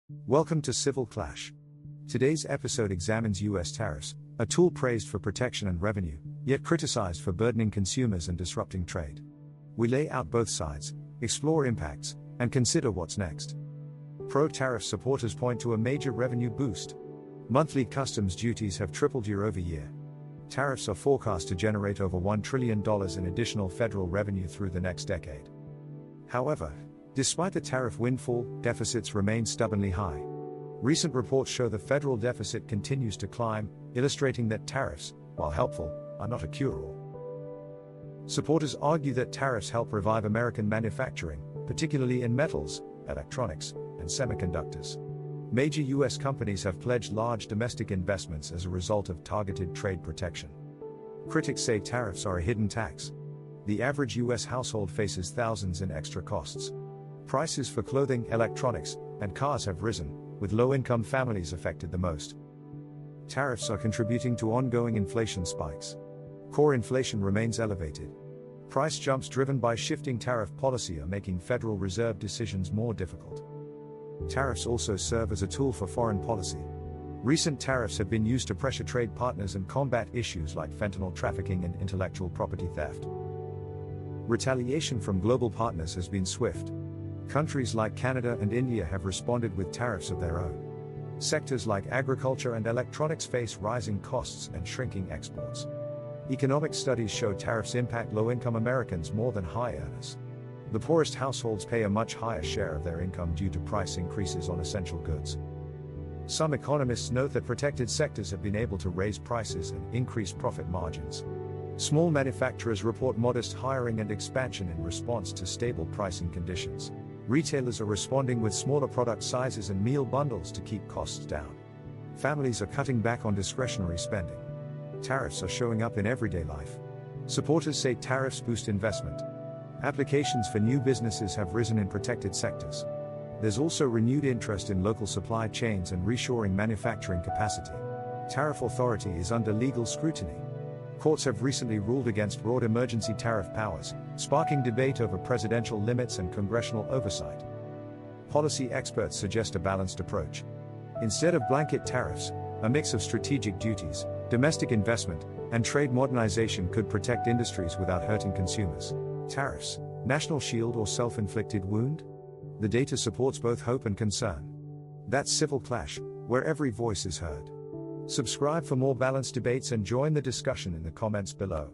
Welcome to Civil Clash. Today's episode examines US tariffs, a tool praised for protection and revenue, yet criticized for burdening consumers and disrupting trade. We lay out both sides, explore impacts, and consider what's next. Pro-tariff supporters point to a major revenue boost. Monthly customs duties have tripled year over year. Tariffs are forecast to generate over $1 trillion in additional federal revenue through the next decade. However, despite the tariff windfall, deficits remain stubbornly high. Recent reports show the federal deficit continues to climb, illustrating that tariffs, while helpful, are not a cure-all. Supporters argue that tariffs help revive American manufacturing, particularly in metals, electronics, and semiconductors. Major US companies have pledged large domestic investments as a result of targeted trade protection. Critics say tariffs are a hidden tax. The average US household faces thousands in extra costs. Prices for clothing, electronics, and cars have risen, with low-income families affected the most. Tariffs are contributing to ongoing inflation spikes. Core inflation remains elevated. Price jumps driven by shifting tariff policy are making Federal Reserve decisions more difficult. Tariffs also serve as a tool for foreign policy. Recent tariffs have been used to pressure trade partners and combat issues like fentanyl trafficking and intellectual property theft. Retaliation from global partners has been swift. Countries like Canada and India have responded with tariffs of their own. Sectors like agriculture and electronics face rising costs and shrinking exports. Economic studies show tariffs impact low-income Americans more than high earners. The poorest households pay a much higher share of their income due to price increases on essential goods. Some economists note that protected sectors have been able to raise prices and increase profit margins. Small manufacturers report modest hiring and expansion in response to stable pricing conditions. Retailers are responding with smaller product sizes and meal bundles to keep costs down. Families are cutting back on discretionary spending. Tariffs are showing up in everyday life. Supporters say tariffs boost investment. Applications for new businesses have risen in protected sectors. There's also renewed interest in local supply chains and reshoring manufacturing capacity. Tariff authority is under legal scrutiny. Courts have recently ruled against broad emergency tariff powers, sparking debate over presidential limits and congressional oversight. Policy experts suggest a balanced approach. Instead of blanket tariffs, a mix of strategic duties, domestic investment, and trade modernization could protect industries without hurting consumers. Tariffs, national shield or self-inflicted wound? The data supports both hope and concern. That's Civil Clash, where every voice is heard. Subscribe for more balanced debates and join the discussion in the comments below.